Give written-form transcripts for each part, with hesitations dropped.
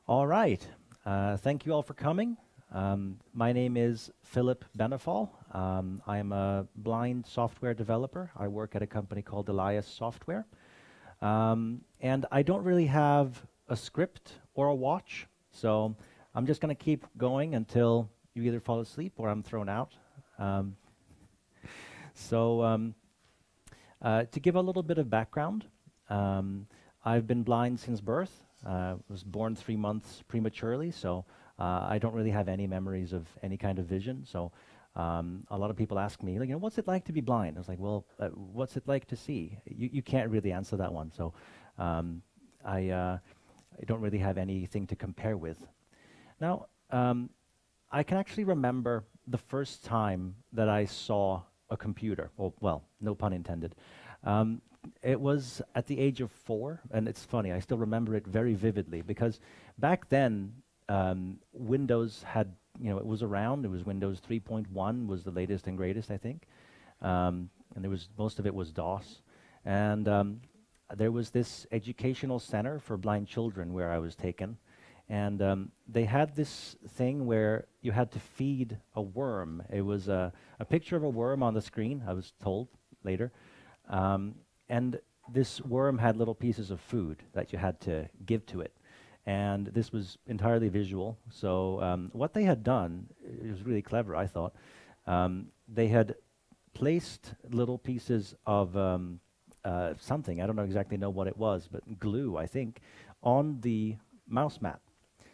All right. Thank you all for coming. My name is Philip Bennefall. I am a blind software developer. I work at a company called Elias Software. And I don't really have a script or a watch, so I'm just going to keep going until you either fall asleep or I'm thrown out. Um, so, to give a little bit of background, um, I've been blind since birth. Was born 3 months prematurely, so I don't really have any memories of any kind of vision. So a lot of people ask me, like, what's it like to be blind? I was like, well, what's it like to see? You can't really answer that one. So um, I don't really have anything to compare with. Now, I can actually remember the first time that I saw a computer. Well, no pun intended. Um, it was at the age of 4, and it's funny, I still remember it very vividly because back then, Windows had, it was around. It was Windows 3.1 was the latest and greatest, I think. And there was, most of it was DOS. And there was this educational center for blind children where I was taken. And they had this thing where you had to feed a worm. It was a picture of a worm on the screen, I was told later. And this worm had little pieces of food that you had to give to it. And this was entirely visual. So what they had done, it was really clever, I thought. They had placed little pieces of something, I don't exactly know what it was, but glue, I think, on the mouse mat.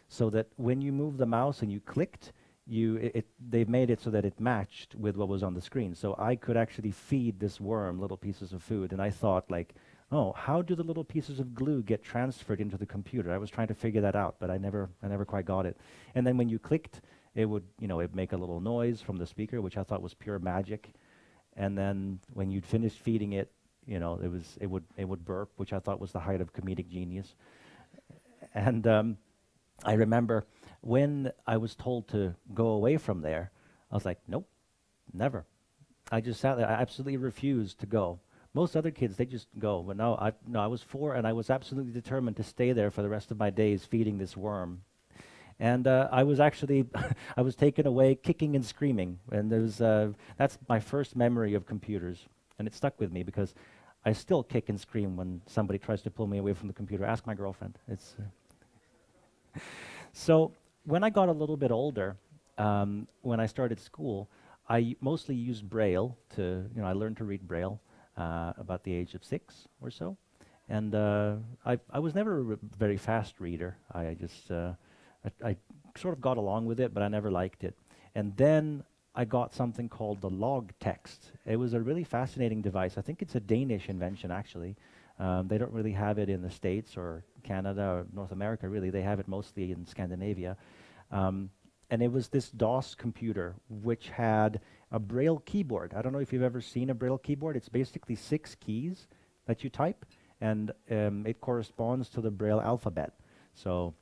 So that when you move the mouse and you clicked, they've made it so that it matched with what was on the screen. So I could actually feed this worm little pieces of food. And I thought, like, oh, how do the little pieces of glue get transferred into the computer? I was trying to figure that out, but I never quite got it. And then when you clicked, it would, it'd make a little noise from the speaker, which I thought was pure magic. And then when you'd finished feeding it, it would burp, which I thought was the height of comedic genius. And I remember when I was told to go away from there, I was like, nope, never. I just sat there. I absolutely refused to go. Most other kids, they just go. But no, I was 4, and I was absolutely determined to stay there for the rest of my days feeding this worm. And I was actually, I was taken away kicking and screaming. And that's my first memory of computers. And it stuck with me because I still kick and scream when somebody tries to pull me away from the computer. Ask my girlfriend. It's So when I got a little bit older, when I started school, I mostly used Braille to, I learned to read Braille about the age of 6 or so. And I was never a very fast reader. I sort of got along with it, but I never liked it. And then I got something called the log text. It was a really fascinating device. I think it's a Danish invention, actually. They don't really have it in the States or Canada or North America, really. They have it mostly in Scandinavia. And it was this DOS computer, which had a Braille keyboard. I don't know if you've ever seen a Braille keyboard. It's basically 6 keys that you type, and it corresponds to the Braille alphabet. So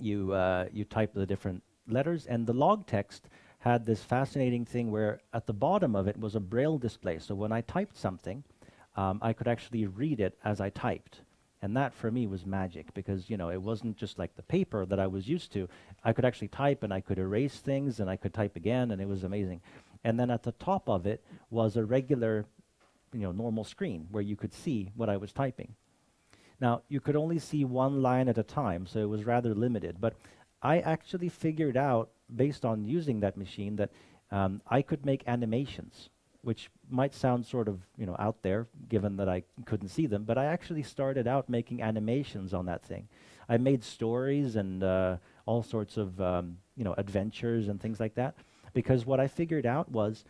you type the different letters, and the log text had this fascinating thing where at the bottom of it was a Braille display. So when I typed something, I could actually read it as I typed. And that for me was magic because, it wasn't just like the paper that I was used to. I could actually type and I could erase things and I could type again, and it was amazing. And then at the top of it was a regular, normal screen where you could see what I was typing. Now, you could only see one line at a time, so it was rather limited. But I actually figured out, based on using that machine, that I could make animations, which might sound sort of, out there, given that I couldn't see them, but I actually started out making animations on that thing. I made stories and all sorts of, adventures and things like that, because what I figured out was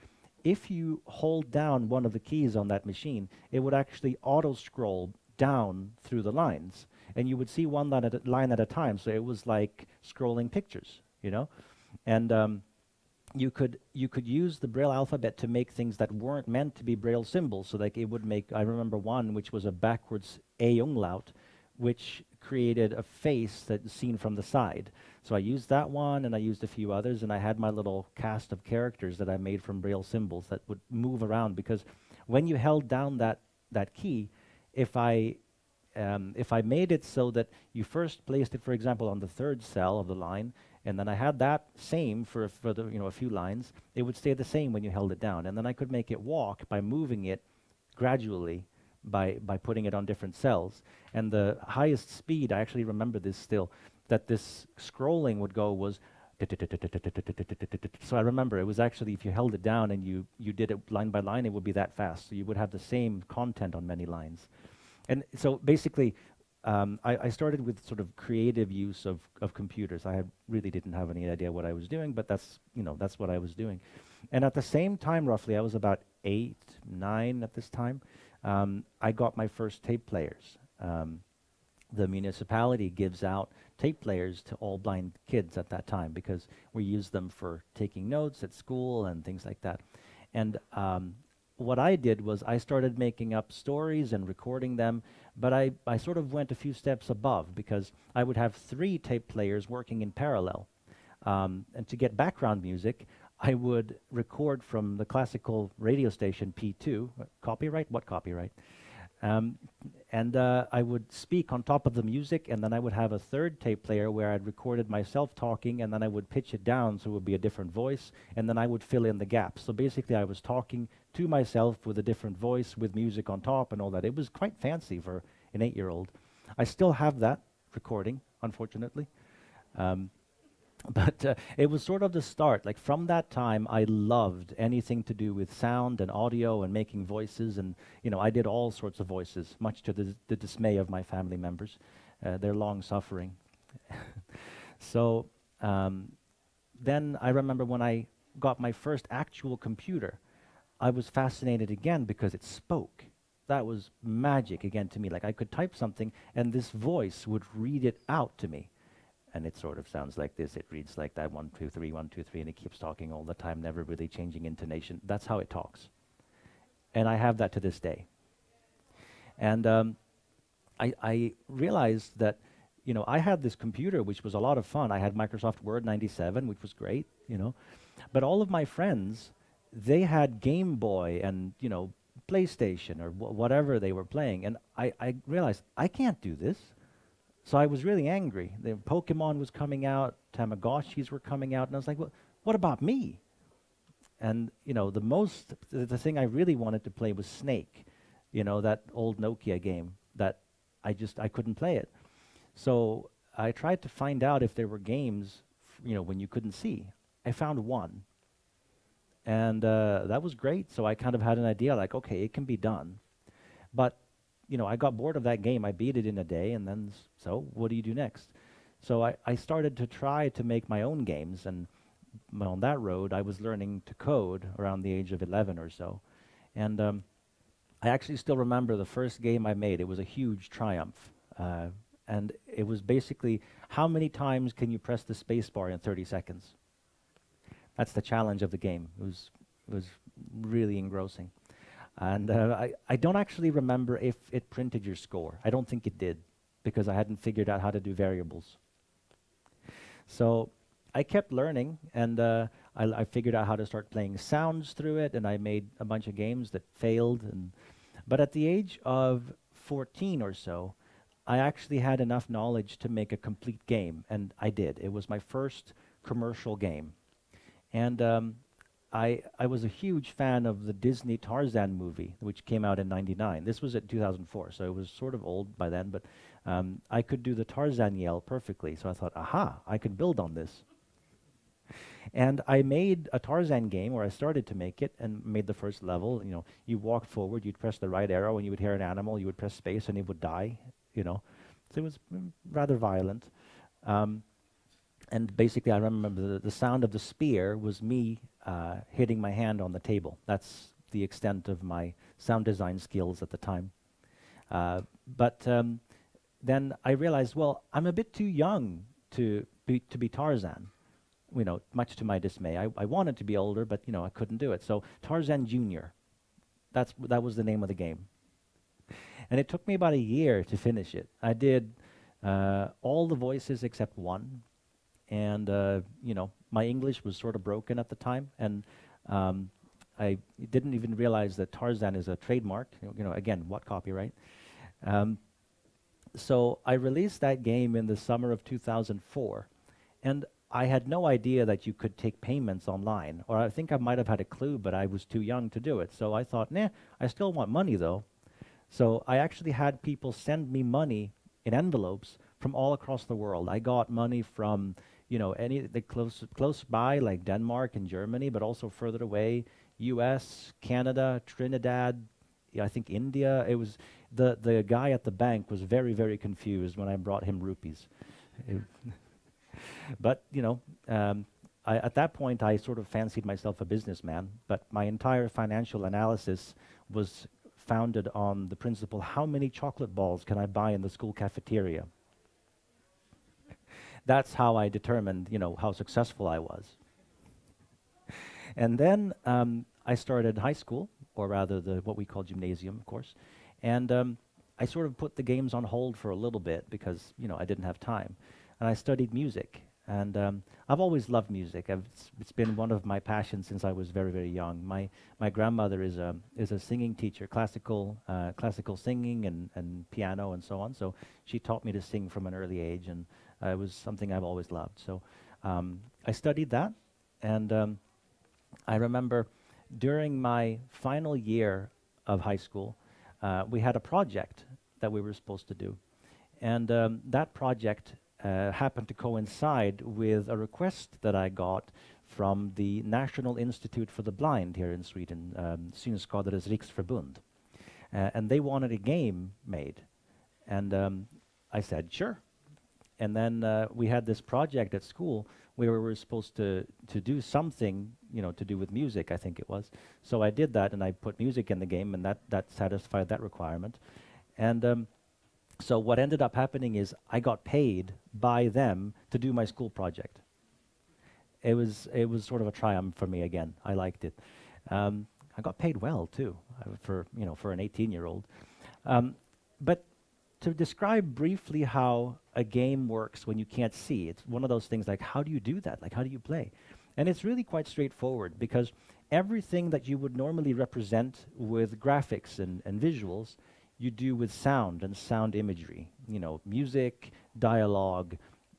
if you hold down one of the keys on that machine, it would actually auto-scroll down through the lines, and you would see one line at a time, so it was like scrolling pictures, And you could use the Braille alphabet to make things that weren't meant to be Braille symbols. So like it would make, I remember one which was a backwards A umlaut, which created a face that's seen from the side. So I used that one, and I used a few others, and I had my little cast of characters that I made from Braille symbols that would move around, because when you held down that key, if I if I made it so that you first placed it, for example, on the third cell of the line, and then I had that same for the a few lines, it would stay the same when you held it down, and then I could make it walk by moving it gradually by putting it on different cells. And the highest speed, I actually remember this still, that this scrolling would go was. So I remember it was actually, if you held it down and you did it line by line, it would be that fast. So you would have the same content on many lines. And so basically, I started with sort of creative use of computers. I really didn't have any idea what I was doing, but that's what I was doing. And at the same time, roughly, I was about 8, 9 at this time, I got my first tape players. The municipality gives out tape players to all blind kids at that time because we used them for taking notes at school and things like that. And what I did was I started making up stories and recording them, but I sort of went a few steps above because I would have 3 tape players working in parallel. And to get background music, I would record from the classical radio station P2. Copyright? What copyright? And I would speak on top of the music, and then I would have a third tape player where I'd recorded myself talking, and then I would pitch it down so it would be a different voice, and then I would fill in the gaps. So basically I was talking to myself with a different voice with music on top and all that. It was quite fancy for an 8-year-old. I still have that recording, unfortunately. But it was sort of the start. Like from that time, I loved anything to do with sound and audio and making voices. And, I did all sorts of voices, much to the dismay of my family members. They're long suffering. So then I remember when I got my first actual computer, I was fascinated again because it spoke. That was magic again to me. Like I could type something and this voice would read it out to me. And it sort of sounds like this. It reads like that, 1, 2, 3, 1, 2, 3, and it keeps talking all the time, never really changing intonation. That's how it talks. And I have that to this day. And I realized that, I had this computer, which was a lot of fun. I had Microsoft Word 97, which was great, But all of my friends, they had Game Boy and, PlayStation or whatever they were playing. And I realized, I can't do this. So I was really angry. The Pokemon was coming out, Tamagotchis were coming out, and I was like, well, what about me? And, the thing I really wanted to play was Snake, that old Nokia game that I couldn't play it. So I tried to find out if there were games, when you couldn't see. I found one. And that was great. So I kind of had an idea like, okay, it can be done. But I got bored of that game. I beat it in a day, and then, so what do you do next? So I started to try to make my own games, and on that road, I was learning to code around the age of 11 or so. And I actually still remember the first game I made. It was a huge triumph. And it was basically, how many times can you press the space bar in 30 seconds? That's the challenge of the game. It was really engrossing. And I don't actually remember if it printed your score. I don't think it did, because I hadn't figured out how to do variables. So I kept learning, and I figured out how to start playing sounds through it, and I made a bunch of games that failed. But at the age of 14 or so, I actually had enough knowledge to make a complete game, and I did. It was my first commercial game. And I was a huge fan of the Disney Tarzan movie, which came out in '99. This was at 2004, so it was sort of old by then, but I could do the Tarzan yell perfectly. So I thought, aha, I could build on this. And I made a Tarzan game, or I started to make it, and made the first level. You walked forward, you'd press the right arrow, and you would hear an animal, you would press space, and it would die, So it was rather violent. And basically, I remember the sound of the spear was me hitting my hand on the table. That's the extent of my sound design skills at the time. But then I realized, well, I'm a bit too young to be Tarzan, much to my dismay. I wanted to be older, but, I couldn't do it. So Tarzan Jr., that was the name of the game. And it took me about a year to finish it. I did all the voices except one. And, my English was sort of broken at the time, and I didn't even realize that Tarzan is a trademark. Again, what copyright? So I released that game in the summer of 2004, and I had no idea that you could take payments online, or I think I might have had a clue, but I was too young to do it. So I thought, nah, I still want money though. So I actually had people send me money in envelopes from all across the world. I got money from, any the close by, like Denmark and Germany, but also further away, U.S., Canada, Trinidad, I think India. It was the guy at the bank was very, very confused when I brought him rupees. But at that point, I sort of fancied myself a businessman. But my entire financial analysis was founded on the principle: how many chocolate balls can I buy in the school cafeteria? That's how I determined, how successful I was. And then I started high school, or rather what we call gymnasium, of course. And I sort of put the games on hold for a little bit because, I didn't have time. And I studied music. And I've always loved music. It's been one of my passions since I was very, very young. My grandmother is a singing teacher, classical singing and piano and so on. So she taught me to sing from an early age, and it was something I've always loved. So I studied that, and I remember during my final year of high school, we had a project that we were supposed to do. And that project happened to coincide with a request that I got from the National Institute for the Blind here in Sweden, Synskadades Riksförbund. And they wanted a game made. And I said, sure. And then we had this project at school where we were supposed to do something, to do with music, I think it was. So I did that, and I put music in the game, and that satisfied that requirement. And so what ended up happening is I got paid by them to do my school project. It was sort of a triumph for me again. I liked it. I got paid well too for an 18-year-old. But to describe briefly how a game works when you can't see, it's one of those things like, how do you do that? Like, how do you play? And it's really quite straightforward, because everything that you would normally represent with graphics and visuals, you do with sound and sound imagery, music, dialogue,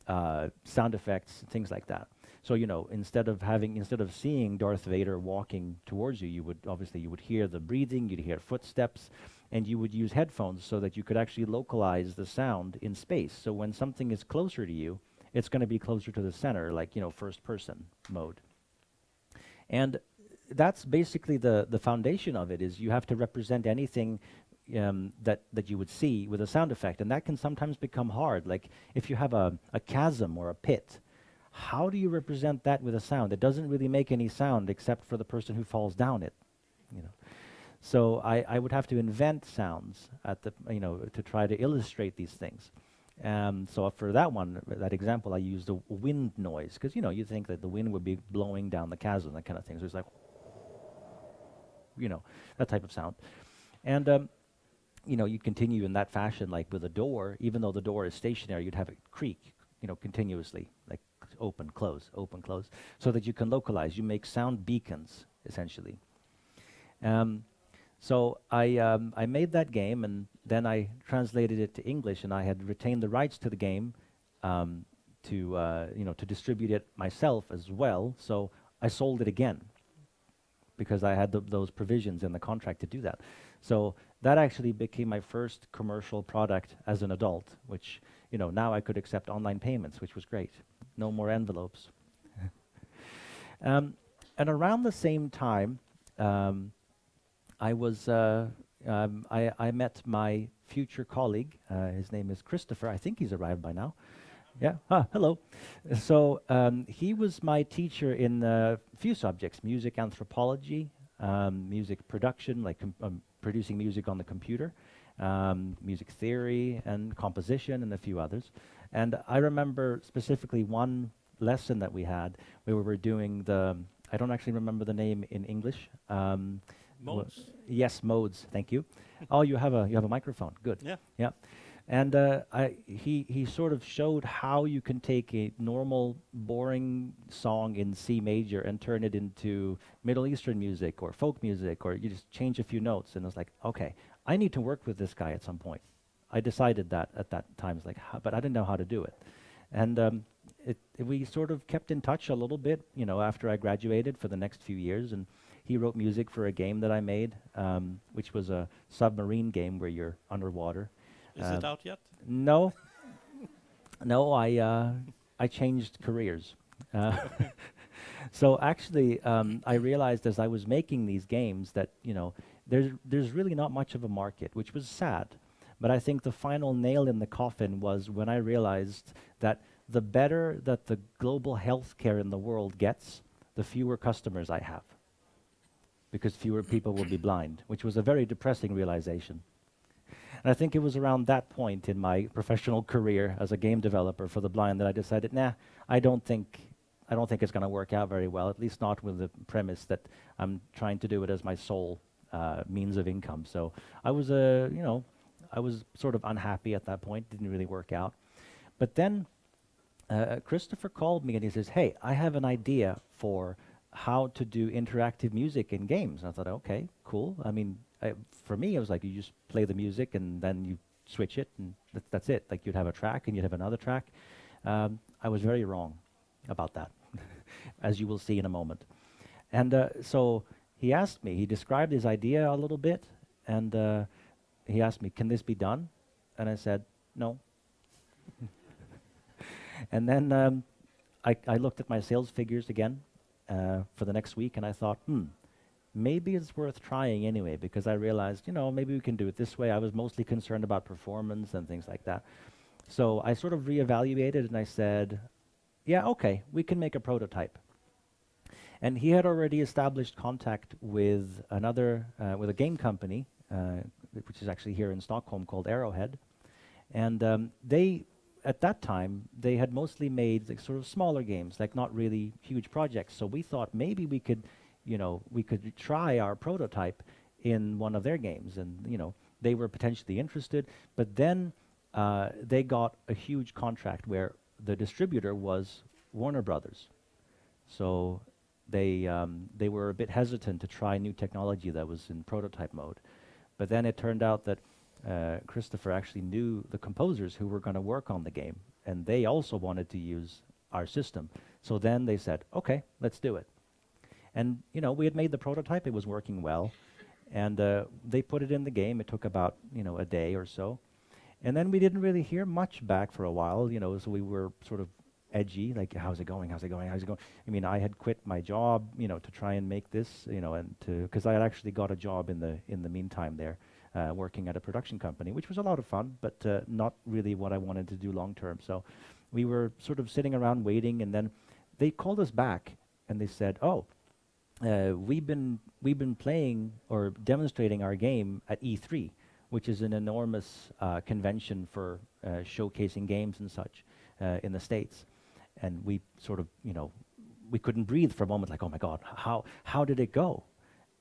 sound effects, things like that. So, instead of seeing Darth Vader walking towards you, you would hear the breathing, you'd hear footsteps, and you would use headphones so that you could actually localize the sound in space. So when something is closer to you, it's going to be closer to the center, like, first person mode. And that's basically the foundation of it, is you have to represent anything that you would see with a sound effect, and that can sometimes become hard. Like if you have a chasm or a pit, how do you represent that with a sound? It doesn't really make any sound except for the person who falls down it. So I would have to invent sounds to try to illustrate these things. So for that example, I used a wind noise, because you think that the wind would be blowing down the chasm, that kind of thing. So it's like, that type of sound. And you continue in that fashion, like with a door. Even though the door is stationary, you'd have it creak, continuously, like open, close, so that you can localize. You make sound beacons, essentially. So I made that game, and then I translated it to English, and I had retained the rights to the game to distribute it myself as well. So I sold it again, because I had those provisions in the contract to do that. So that actually became my first commercial product as an adult, which, now I could accept online payments, which was great. No more envelopes. And around the same time, I met my future colleague. His name is Christopher. I think he's arrived by now. Yeah. Hello. So he was my teacher in a few subjects: music anthropology, music production, like producing music on the computer, music theory and composition, and a few others. And I remember specifically one lesson that we had where we were doing I don't actually remember the name in English. Modes. Yes, modes. Thank you. Oh, you have a microphone. Good. Yeah. Yeah. And he sort of showed how you can take a normal, boring song in C major and turn it into Middle Eastern music or folk music, or you just change a few notes. And I was like, okay, I need to work with this guy at some point. I decided that at that time. It's like, but I didn't know how to do it. And we sort of kept in touch a little bit, you know, after I graduated for the next few years. And he wrote music for a game that I made, which was a submarine game where you're underwater. Is it out yet? No. No, I changed careers. So actually, I realized as I was making these games that, you know, there's really not much of a market, which was sad. But I think the final nail in the coffin was when I realized that the better that the global healthcare in the world gets, the fewer customers I have, because fewer people will be blind, which was a very depressing realization. And I think it was around that point in my professional career as a game developer for the blind that I decided, nah, I don't think it's going to work out very well, at least not with the premise that I'm trying to do it as my sole means of income. So I was, you know, I was sort of unhappy at that point, didn't really work out. But then Christopher called me and he says, hey, I have an idea for how to do interactive music in games. And I thought, okay, cool. I mean, for me, it was like you just play the music and then you switch it and that's it. Like you'd have a track and you'd have another track. I was very wrong about that, as you will see in a moment. And so he asked me, he described his idea a little bit, and he asked me, can this be done? And I said, no. And then I looked at my sales figures again for the next week, and I thought, maybe it's worth trying anyway, because I realized, you know, maybe we can do it this way. I was mostly concerned about performance and things like that. So I sort of reevaluated, and I said, yeah, okay, we can make a prototype. And he had already established contact with another, with a game company, which is actually here in Stockholm, called Arrowhead. And they, at that time, they had mostly made like, sort of smaller games, like not really huge projects. So we thought maybe we could, you know, we could try our prototype in one of their games. And, you know, they were potentially interested. But then they got a huge contract where the distributor was Warner Brothers. So they were a bit hesitant to try new technology that was in prototype mode. But then it turned out that Christopher actually knew the composers who were going to work on the game, and they also wanted to use our system. So then they said, okay, let's do it. And, you know, we had made the prototype, it was working well, and they put it in the game. It took about, you know, a day or so. And then we didn't really hear much back for a while, you know, so we were sort of edgy, like, how's it going, how's it going, how's it going? I mean, I had quit my job, you know, to try and make this, you know, and because I had actually got a job in the meantime there, working at a production company, which was a lot of fun, but not really what I wanted to do long term. So we were sort of sitting around waiting, and then they called us back, and they said, oh, we've been playing or demonstrating our game at E3, which is an enormous convention for showcasing games and such in the States. And we sort of, you know, we couldn't breathe for a moment, like, oh my God, how did it go?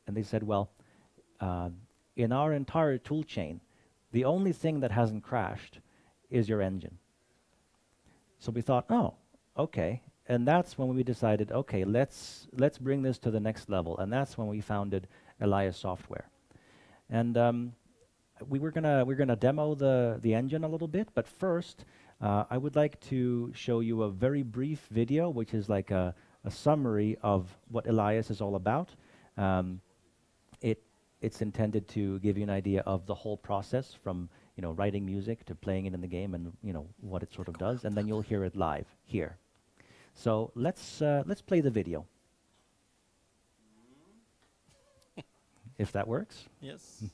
And they said, well, in our entire tool chain, the only thing that hasn't crashed is your engine. So we thought, oh, okay. And that's when we decided, okay, let's bring this to the next level. And that's when we founded Elias Software. And we're gonna demo the engine a little bit, but first I would like to show you a very brief video, which is like a summary of what Elias is all about. It's intended to give you an idea of the whole process, from, you know, writing music to playing it in the game, and, you know, what it sort of does, and then you'll hear it live here. So let's play the video. If that works. Yes.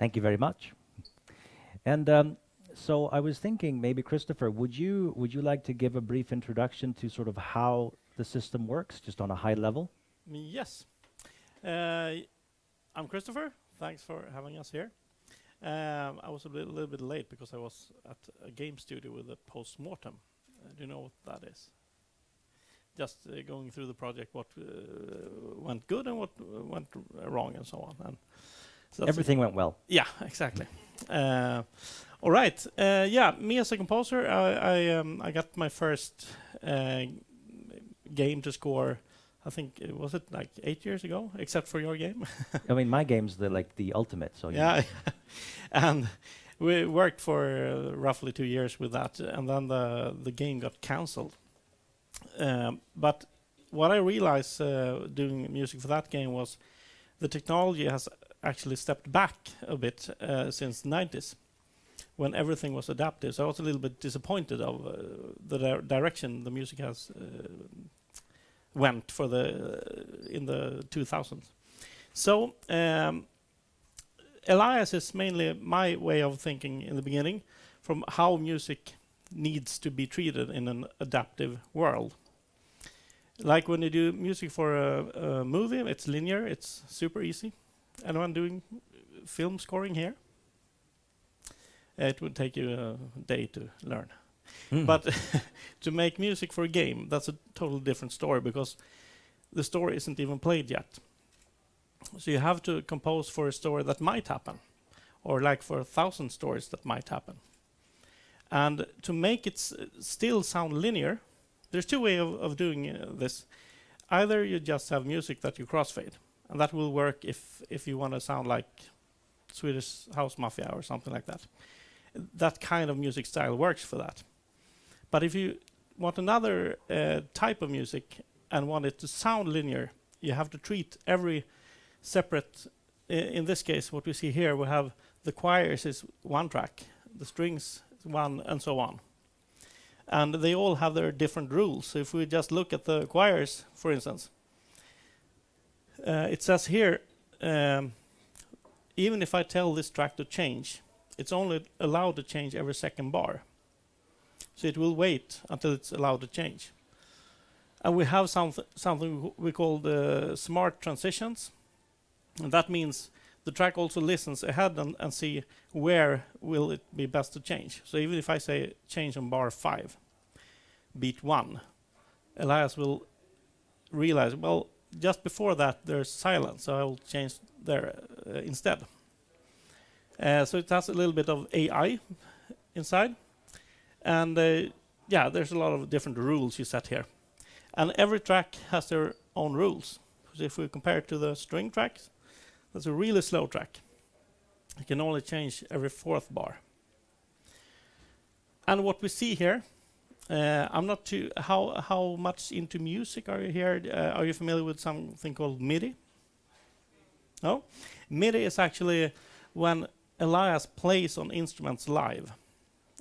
Thank you very much. And so I was thinking, maybe Christopher, would you like to give a brief introduction to sort of how the system works, just on a high level? Yes. I'm Christopher. Thanks for having us here. I was a little bit late because I was at a game studio with a post-mortem. Do you know what that is? Just going through the project, what went good and what went wrong and so on. And so everything went well. Yeah, exactly. All right. Yeah, me as a composer, I got my first game to score. I think was it like 8 years ago, except for your game. I mean, my game's the ultimate. So yeah, and we worked for roughly 2 years with that, and then the game got cancelled. But what I realized doing music for that game was the technology has actually stepped back a bit since the 90s, when everything was adaptive. So I was a little bit disappointed of the direction the music has went for in the 2000s. So Elias is mainly my way of thinking in the beginning, from how music needs to be treated in an adaptive world. Like when you do music for a movie, it's linear, it's super easy. Anyone doing film scoring here? It would take you a day to learn. But to make music for a game, that's a totally different story, because the story isn't even played yet. So you have to compose for a story that might happen, or like for 1,000 stories that might happen. And to make it still sound linear, there's two ways of doing this. Either you just have music that you crossfade, and that will work if you want to sound like Swedish House Mafia or something like that. That kind of music style works for that. But if you want another type of music and want it to sound linear, you have to treat every separate. In this case, what we see here, we have the choirs is one track, the strings is one, and so on. And they all have their different rules. So if we just look at the choirs, for instance, it says here, even if I tell this track to change, it's only allowed to change every second bar. So it will wait until it's allowed to change. And we have something we call the smart transitions. And that means the track also listens ahead and see where will it be best to change. So even if I say change on bar 5, beat 1, Elias will realize, well, just before that there's silence, so I will change there instead. So it has a little bit of AI inside. And yeah, there's a lot of different rules you set here. And every track has their own rules. So if we compare it to the string tracks, that's a really slow track. You can only change every 4th bar. And what we see here, I'm not too... How much into music are you here? Are you familiar with something called MIDI? No? MIDI is actually when Elias plays on instruments live.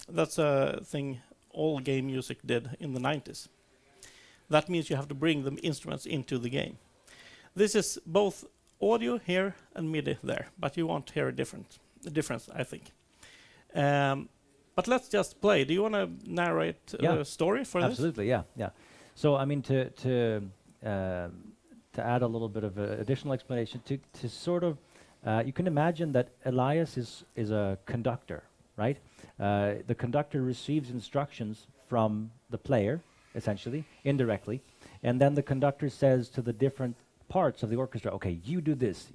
That's a thing all game music did in the 90s. That means you have to bring the instruments into the game. This is both audio here and MIDI there, but you won't hear a difference, I think. But let's just play. Do you want to narrate a story for this? Absolutely, yeah. So, I mean, to add a little bit of additional explanation, to sort of, you can imagine that Elias is a conductor, right? The conductor receives instructions from the player, essentially, indirectly, and then the conductor says to the different parts of the orchestra, okay, you do this,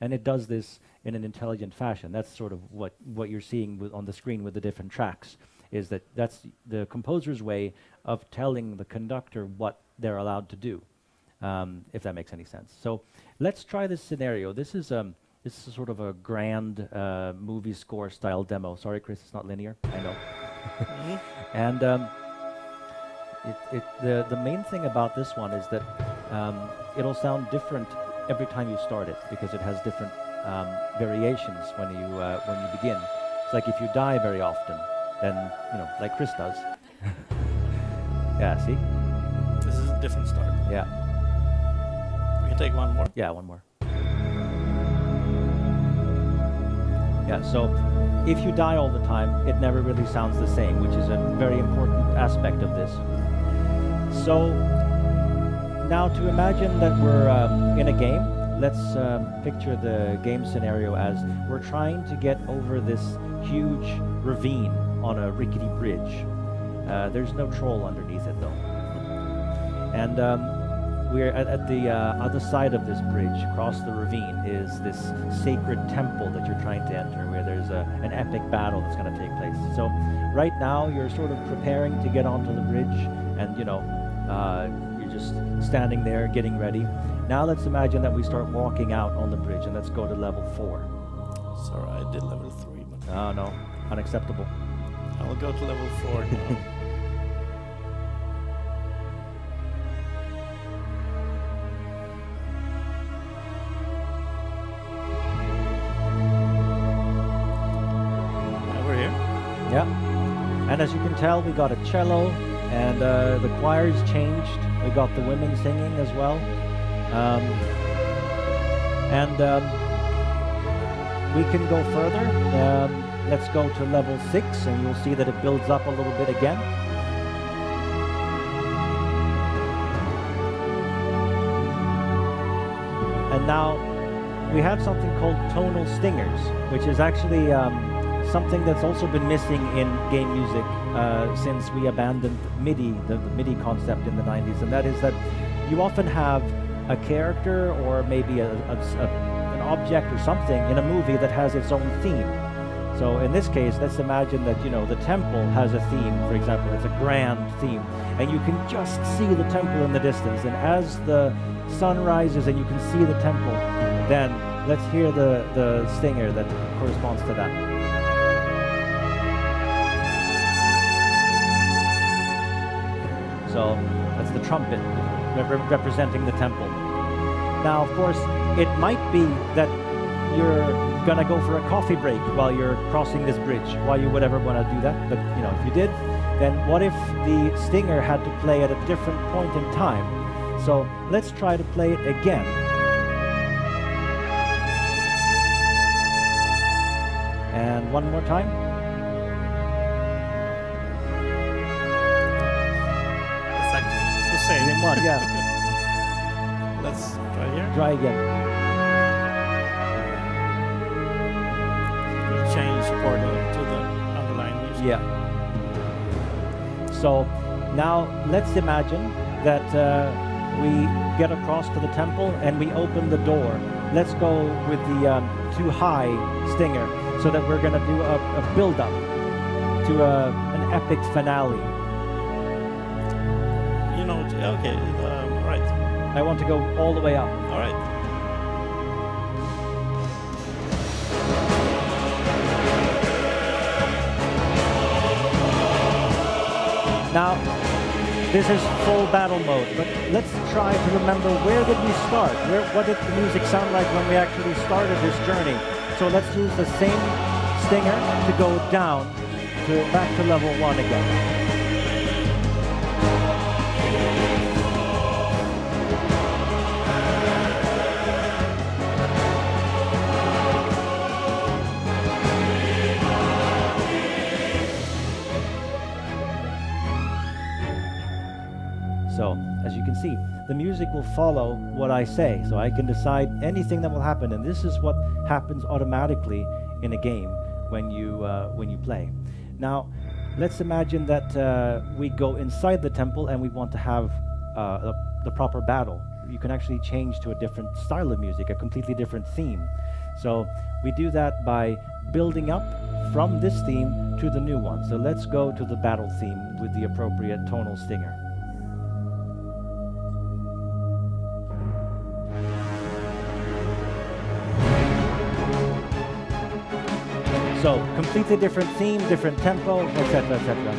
and it does this in an intelligent fashion. That's sort of what you're seeing on the screen with the different tracks, is that's the composer's way of telling the conductor what they're allowed to do, if that makes any sense. So let's try this scenario. This is sort of a grand movie score style demo. Sorry, Chris, it's not linear. I know. And the main thing about this one is that it'll sound different every time you start it, because it has different variations when you begin. It's like if you die very often, then like Chris does. Yeah, see? This is a different start. Yeah. We can take one more. Yeah, one more. Yeah, so if you die all the time, it never really sounds the same, which is a very important aspect of this. So now to imagine that we're in a game, let's picture the game scenario as we're trying to get over this huge ravine on a rickety bridge. There's no troll underneath it though. And we're at the other side of this bridge, across the ravine, is this sacred temple that you're trying to enter, where there's an epic battle that's going to take place. So right now you're sort of preparing to get onto the bridge, and you know, you're just standing there getting ready. Now let's imagine that we start walking out on the bridge, and let's go to level 4. Sorry, I did level 3. But Oh no, unacceptable. I'll go to level 4 now. Yeah, and as you can tell, we got a cello, and the choir's changed. We got the women singing as well, and we can go further. Let's go to level 6, and you'll see that it builds up a little bit again. And now we have something called Tonal Stingers, which is actually something that's also been missing in game music since we abandoned MIDI, the MIDI concept in the 90s, and that is that you often have a character or maybe an object or something in a movie that has its own theme. So in this case, let's imagine that, you know, the temple has a theme, for example, it's a grand theme, and you can just see the temple in the distance, and as the sun rises and you can see the temple, then let's hear the stinger that corresponds to that. So that's the trumpet representing the temple. Now, of course, it might be that you're gonna go for a coffee break while you're crossing this bridge. Why you would ever want to do that? But you know, if you did, then what if the stinger had to play at a different point in time? So let's try to play it again. And one more time. Same one, yeah. Let's try here. Try again. We'll change support to the underlying music. Yeah. So now let's imagine that we get across to the temple and we open the door. Let's go with the too high stinger, so that we're going to do a build-up to an epic finale. Okay, right. I want to go all the way up. All right. Now, this is full battle mode, but let's try to remember, where did we start? What did the music sound like when we actually started this journey? So let's use the same stinger to go down back to level 1 again. So, as you can see, the music will follow what I say, so I can decide anything that will happen, and this is what happens automatically in a game when you play. Now, let's imagine that we go inside the temple and we want to have the proper battle. You can actually change to a different style of music, a completely different theme. So we do that by building up from this theme to the new one. So let's go to the battle theme with the appropriate tonal stinger. So, completely different theme, different tempo, etc., etc.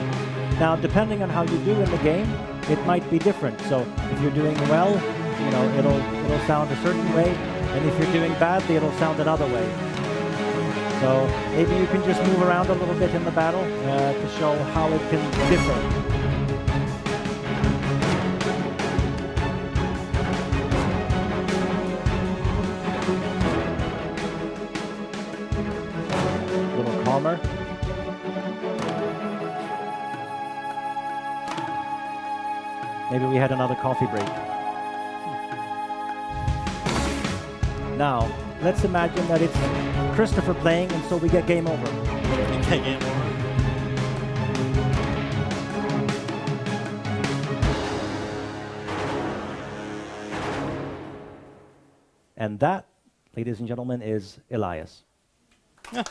Now, depending on how you do in the game, it might be different. So, if you're doing well, you know, it'll sound a certain way, and if you're doing badly, it'll sound another way. So, maybe you can just move around a little bit in the battle to show how it can differ. drummer. Maybe we had another coffee break. Now, let's imagine that it's Christopher playing, and so we get game over. Okay, game over. And that, ladies and gentlemen, is Elias. Yeah.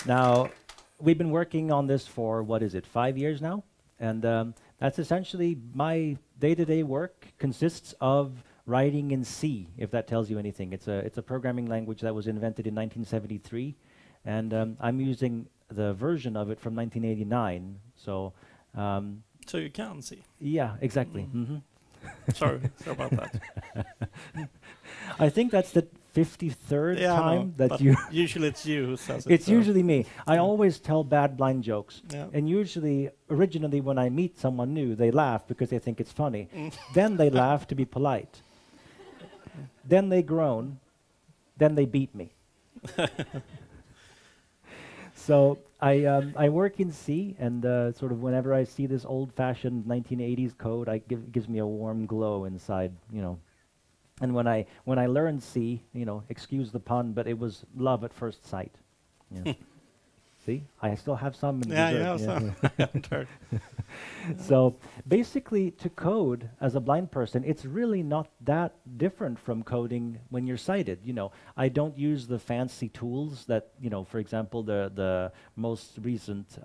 Now, we've been working on this for, 5 years now? And that's essentially my day-to-day work consists of writing in C, if that tells you anything. It's a programming language that was invented in 1973, and I'm using the version of it from 1989. So you can see. yeah, exactly. Sorry about that. I think that's the 53rd time that you... usually it's you who says it. It's usually me. I always tell bad blind jokes. Yeah. And usually, originally when I meet someone new, they laugh because they think it's funny. Then they laugh to be polite. Then they groan. Then they beat me. So I work in C, and sort of whenever I see this old-fashioned 1980s code, it gives me a warm glow inside, you know. And when I learned C, you know, excuse the pun, but it was love at first sight. Yeah. See, I still have some in Yeah, dessert. you have some. I haven't heard. So basically, to code as a blind person, it's really not that different from coding when you're sighted. You know, I don't use the fancy tools that, you know, for example, the most recent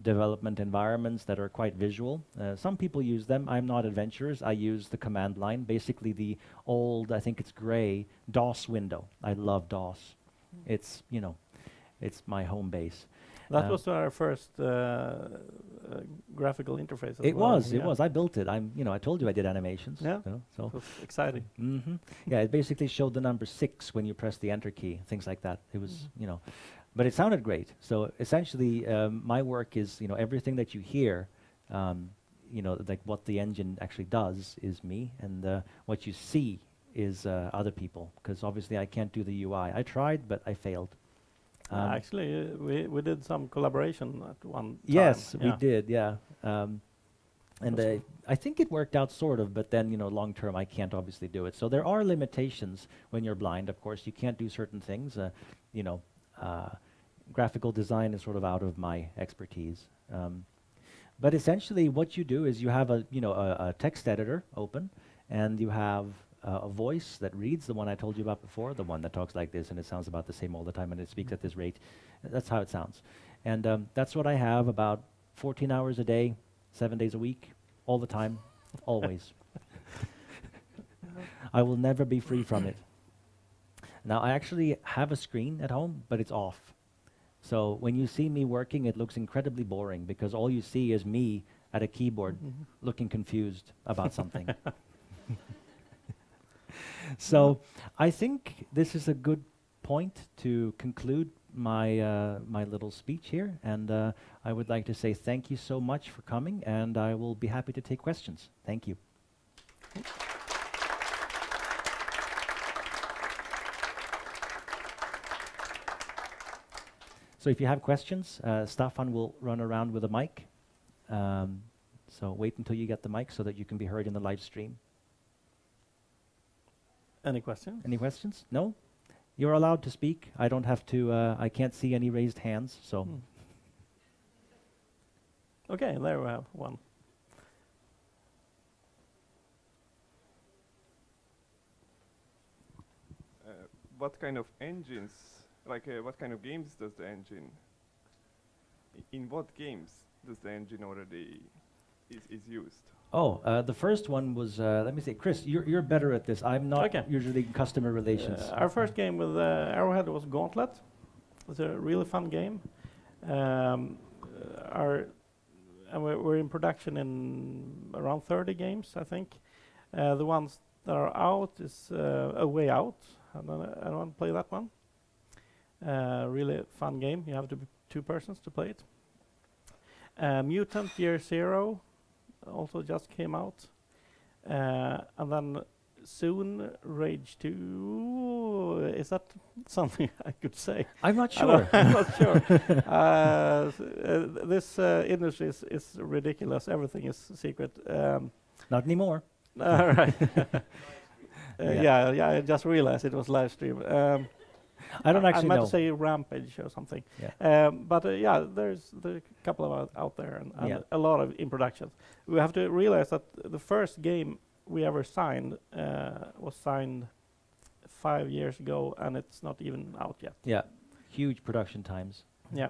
development environments that are quite visual. Some people use them. I'm not adventurous. I use the command line, basically the old, I think it's gray, DOS window. I love DOS. It's, you know, it's my home base. That was our first graphical interface. It was. I built it. I told you I did animations. Yeah. So it was exciting. Yeah, it basically showed the number 6 when you press the enter key, things like that. It was, you know, but it sounded great. So essentially, my work is, you know, everything that you hear, you know, like what the engine actually does is me, and what you see is other people, because obviously I can't do the UI. I tried, but I failed. Actually, we did some collaboration at one time. Yes, yeah. we did, yeah. And I think it worked out sort of, but then, you know, long term I can't obviously do it. So there are limitations when you're blind, of course. You can't do certain things. You know, graphical design is sort of out of my expertise. But essentially what you do is you have a text editor open, and you have a voice that reads, the one I told you about before, the one that talks like this, and it sounds about the same all the time, and it speaks at this rate. That's how it sounds. And that's what I have about 14 hours a day, 7 days a week, all the time, always. I will never be free from it. Now, I actually have a screen at home, but it's off. So when you see me working, it looks incredibly boring, because all you see is me at a keyboard looking confused about something. So I think this is a good point to conclude my my little speech here, and I would like to say thank you so much for coming, and I will be happy to take questions. Thank you. So if you have questions, Staffan will run around with a mic. So wait until you get the mic so that you can be heard in the live stream. Any questions? Any questions? No? You're allowed to speak. I don't have to, I can't see any raised hands, so. Okay, there we have one. What kind of engines, what kind of games does the engine, in what games does the engine already is used? Oh, the first one was, let me see, Chris, you're better at this. I'm not usually in customer relations. Our first game with Arrowhead was Gauntlet. It was a really fun game. And we're in production in around 30 games, I think. The ones that are out is A Way Out. I don't want to play that one. Really fun game. You have to be 2 persons to play it. Mutant Year Zero also just came out. And then soon Rage 2. Is that something I could say? I'm not sure. I'm not sure. This industry is ridiculous. Everything is secret. Not anymore. All right. Yeah. Yeah. I just realized it was live stream. I don't actually I meant know. to say Rampage or something. Yeah. But yeah, there's a couple of out there and Yeah. a lot of in production. We have to realize that the first game we ever signed was signed 5 years ago, and it's not even out yet. Yeah, huge production times. Yeah.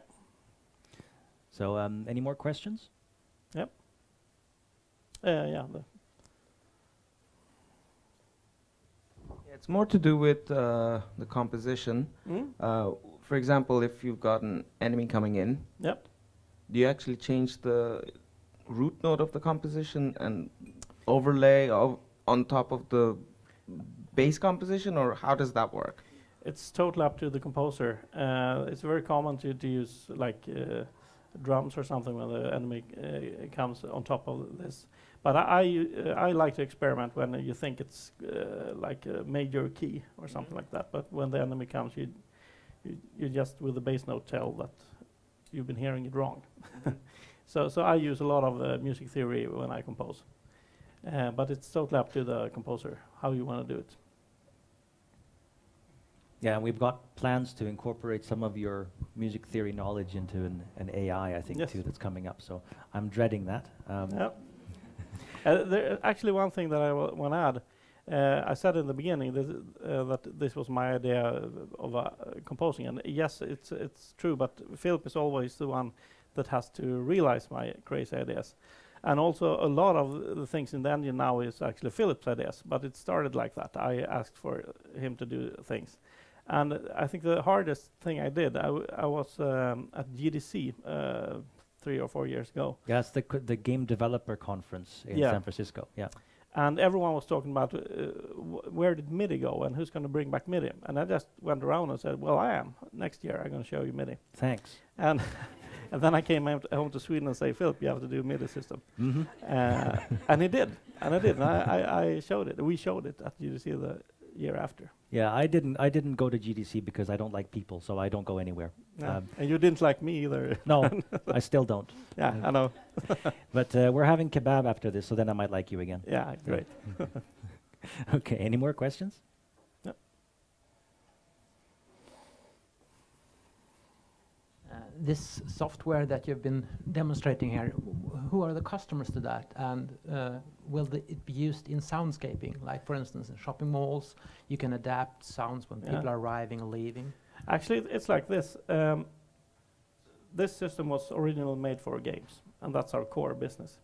So, any more questions? Yeah. It's more to do with the composition. For example, if you've got an enemy coming in, Yep. do you actually change the root node of the composition and overlay on top of the base composition, or how does that work? It's totally up to the composer. It's very common to use like drums or something when the enemy comes on top of this. But I like to experiment when you think it's like a major key or something like that. But when the enemy comes, you just with the bass note tell that you've been hearing it wrong. So I use a lot of music theory when I compose. But it's totally up to the composer how you want to do it. Yeah, and we've got plans to incorporate some of your music theory knowledge into an AI, I think, Yes. too, that's coming up. So I'm dreading that. Yep. There actually one thing that I want to add. I said in the beginning that this was my idea of composing, and yes, it's true. But Phillip is always the one that has to realize my crazy ideas, and also a lot of the things in the engine now is actually Phillip's ideas. But it started like that. I asked for him to do things, and I think the hardest thing I did, I was at GDC 3 or 4 years ago. Yeah, it's the Game Developer Conference in San Francisco. Yeah. And everyone was talking about where did MIDI go and who's going to bring back MIDI. And I just went around and said, well, I am. Next year I'm going to show you MIDI. Thanks. And and then I came home to Sweden and say, Phillip, you have to do a MIDI system. And he did. And I did. And I showed it. We showed it at GDC the year after. Yeah, I didn't go to GDC because I don't like people, so I don't go anywhere. Yeah. And you didn't like me either. No, I still don't. Yeah, I know. But we're having kebab after this, so then I might like you again. Yeah, great. Okay, any more questions? Yep. This software that you've been demonstrating here, who are the customers to that? And will it be used in soundscaping? Like, for instance, in shopping malls, you can adapt sounds when people are arriving and leaving? Actually, it's like this. This system was originally made for games, and that's our core business.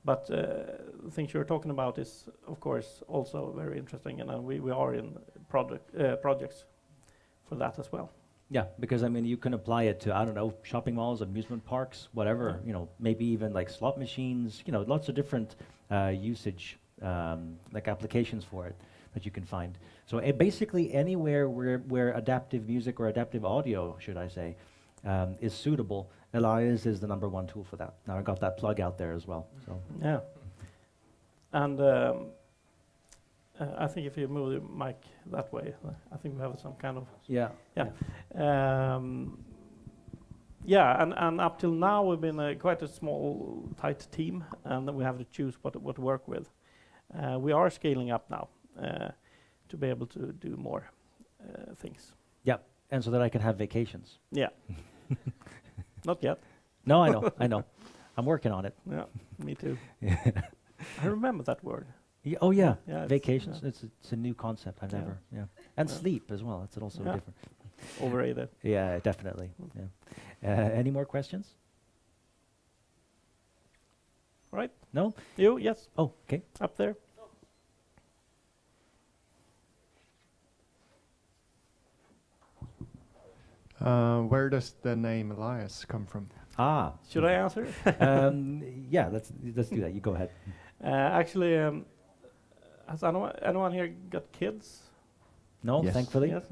But the things you're talking about is, of course, also very interesting, and we are in projects for that as well. Yeah, because I mean, you can apply it to, I don't know, shopping malls, amusement parks, whatever, you know, maybe even like slot machines, you know, lots of different usage, like applications for it that you can find. So basically anywhere where adaptive music or adaptive audio, should I say, is suitable, Elias is the #1 tool for that. Now I got that plug out there as well. So Yeah. And I think if you move the mic that way, I think we have some kind of... yeah. And up till now we've been quite a small, tight team, and then we have to choose what to work with. We are scaling up now to be able to do more things. Yeah, and so that I can have vacations. Yeah. Not yet. No, I know. I'm working on it. Yeah, me too. I remember that word. Yeah, oh yeah, Yeah, vacations. It's a new concept. I've never. Yeah, and sleep as well. That's also different. Overrated. Yeah, definitely. Yeah. Any more questions? Right. No. You? Yes. Oh, okay. Up there. Where does the name Elias come from? Ah. Should I answer? Yeah, let's do that. You go ahead. Actually, has anyone here got kids? No, Yes. thankfully. Yes.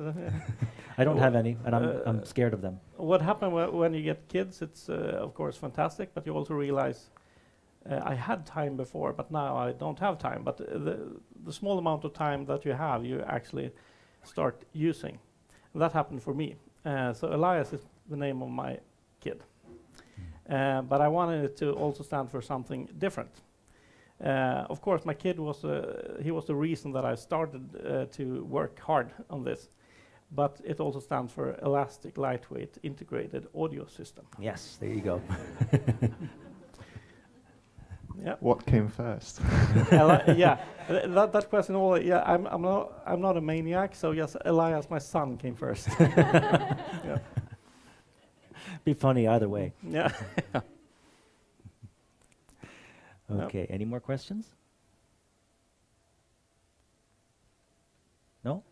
I don't have any, and I'm scared of them. What happens when you get kids? It's of course fantastic, but you also realize I had time before, but now I don't have time. But the small amount of time that you have, you actually start using. And that happened for me. So Elias is the name of my kid. But I wanted it to also stand for something different. Of course, my kid was he was the reason that I started to work hard on this. But it also stands for Elastic Lightweight Integrated Audio System. Yes, there you go. Yeah. What came first? Yeah, that question. Yeah, I'm not a maniac, so yes, Elias, my son, came first. Yeah. Be funny either way. Yeah. Okay, any more questions? No?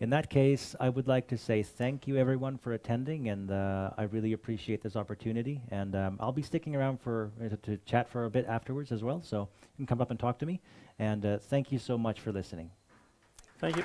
In that case, I would like to say thank you everyone for attending, and I really appreciate this opportunity. And I'll be sticking around for to chat for a bit afterwards as well, so you can come up and talk to me. And thank you so much for listening. Thank you.